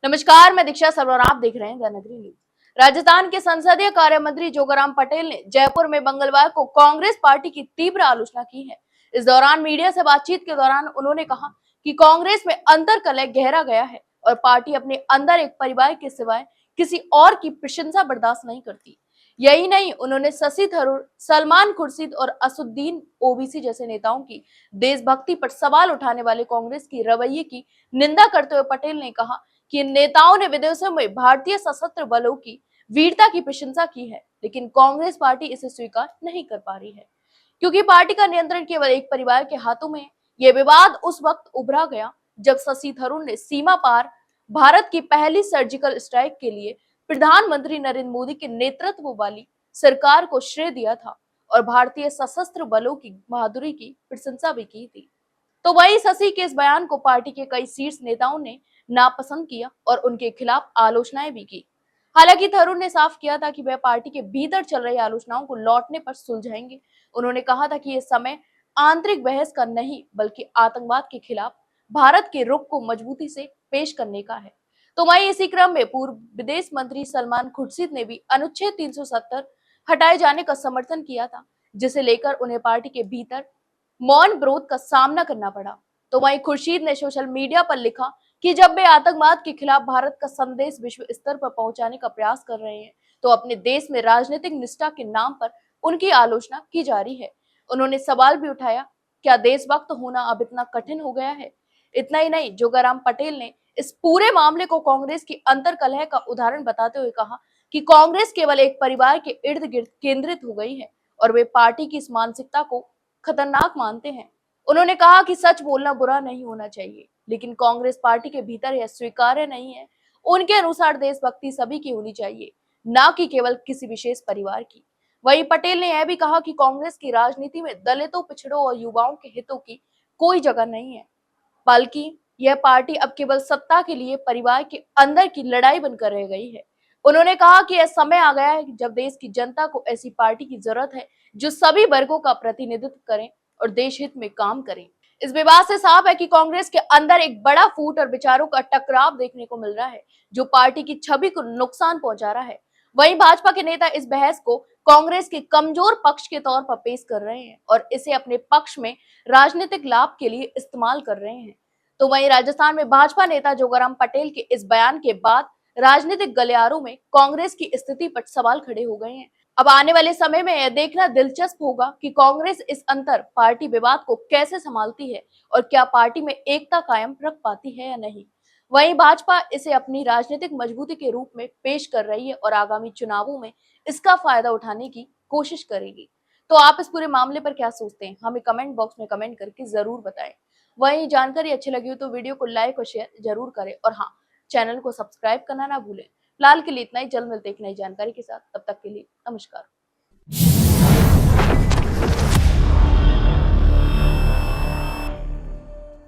नमस्कार, मैं दीक्षा सरवर, आप देख रहे हैं द नगरी न्यूज। राजस्थान के संसदीय कार्य मंत्री जोगाराम पटेल ने जयपुर में मंगलवार को कांग्रेस पार्टी की तीव्र आलोचना की है। इस दौरान मीडिया से बातचीत के दौरान उन्होंने कहा कि कांग्रेस में अंतर्कलह गहरा गया है और पार्टी अपने अंदर एक परिवार के सिवाय किसी और की प्रशंसा बर्दाश्त नहीं करती। यही नहीं, उन्होंने शशि थरूर, सलमान खुर्शीद और असुद्दीन ओवैसी जैसे नेताओं की देशभक्ति पर सवाल उठाने वाले कांग्रेस की रवैये की निंदा करते हुए पटेल ने कहा कि इन नेताओं ने विदेशों में भारतीय सशस्त्र बलों की वीरता की प्रशंसा की है, लेकिन कांग्रेस पार्टी इसे स्वीकार नहीं कर पा रही है क्योंकि पार्टी का नियंत्रण केवल एक परिवार के हाथों में है। यह विवाद उस वक्त उभरा गया जब शशि थरूर ने सीमा पार भारत की पहली सर्जिकल स्ट्राइक के लिए प्रधानमंत्री नरेंद्र मोदी के नेतृत्व वाली सरकार को श्रेय दिया था और भारतीय सशस्त्र बलों की बहादुरी की प्रशंसा भी की थी। तो वही शशि के इस बयान को पार्टी के कई शीर्ष नेताओं ने नापसंद किया और उनके खिलाफ आलोचनाएं भी की। हालांकि थरूर ने साफ किया था कि वह पार्टी के भीतर चल रही आलोचनाओं को लौटने पर सुलझाएंगे। उन्होंने कहा था कि यह समय आंतरिक बहस का नहीं बल्कि आतंकवाद के खिलाफ भारत के रुख को मजबूती से पेश करने का है। तो वहीं इसी क्रम में पूर्व विदेश मंत्री सलमान खुर्शीद ने भी अनुच्छेद 370 हटाए जाने का समर्थन किया था, जिसे लेकर उन्हें पार्टी के भीतर मौन विरोध का सामना करना पड़ा। तो वहीं खुर्शीद ने सोशल मीडिया पर लिखा कि जब वे आतंकवाद के खिलाफ भारत का संदेश विश्व स्तर पर पहुंचाने का प्रयास कर रहे हैं तो अपने देश में राजनीतिक निष्ठा के नाम पर उनकी आलोचना की जा रही है। उन्होंने सवाल भी उठाया, क्या देशभक्त होना अब इतना कठिन हो गया है? इतना ही नहीं, जोगाराम पटेल ने इस पूरे मामले को कांग्रेस की अंतर्कलह का उदाहरण बताते हुए कहा कि कांग्रेस केवल एक परिवार के इर्द गिर्द केंद्रित हो गई है और वे पार्टी की इस मानसिकता को खतरनाक मानते हैं। उन्होंने कहा कि सच बोलना बुरा नहीं होना चाहिए, लेकिन कांग्रेस पार्टी के भीतर यह स्वीकार्य नहीं है। उनके अनुसार देशभक्ति सभी की होनी चाहिए, न कि केवल किसी विशेष परिवार की। वहीं पटेल ने यह भी कहा कि कांग्रेस की राजनीति में दलितों, पिछड़ों और युवाओं के हितों की कोई जगह नहीं है, बल्कि यह पार्टी अब केवल सत्ता के लिए परिवार के अंदर की लड़ाई बनकर रह गई है। उन्होंने कहा कि यह समय आ गया है जब देश की जनता को ऐसी पार्टी की जरूरत है जो सभी वर्गों का प्रतिनिधित्व करें और देश हित में काम करें। इस विवाद से साफ है कि कांग्रेस के अंदर एक बड़ा फूट और विचारों का टकराव देखने को मिल रहा है, जो पार्टी की छवि को नुकसान पहुंचा रहा है। वहीं भाजपा के नेता इस बहस को कांग्रेस के कमजोर पक्ष के तौर पर पेश कर रहे हैं और इसे अपने पक्ष में राजनीतिक लाभ के लिए इस्तेमाल कर रहे हैं। तो वहीं राजस्थान में भाजपा नेता जोगाराम पटेल के इस बयान के बाद राजनीतिक गलियारों में कांग्रेस की स्थिति पर सवाल खड़े हो गए हैं। अब आने वाले समय में यह देखना दिलचस्प होगा कि कांग्रेस इस अंतर पार्टी विवाद को कैसे संभालती है और क्या पार्टी में एकता कायम रख पाती है या नहीं। वहीं भाजपा इसे अपनी राजनीतिक मजबूती के रूप में पेश कर रही है और आगामी चुनावों में इसका फायदा उठाने की कोशिश करेगी। तो आप इस पूरे मामले पर क्या सोचते हैं, हमें कमेंट बॉक्स में कमेंट करके जरूर बताएं। वहीं जानकारी अच्छी लगी हो तो वीडियो को लाइक और शेयर जरूर करें और हाँ, चैनल को सब्सक्राइब करना ना भूलें। फिलहाल के लिए इतना ही, जल्द मिलते हैं एक नई जानकारी के साथ। तब तक के लिए नमस्कार।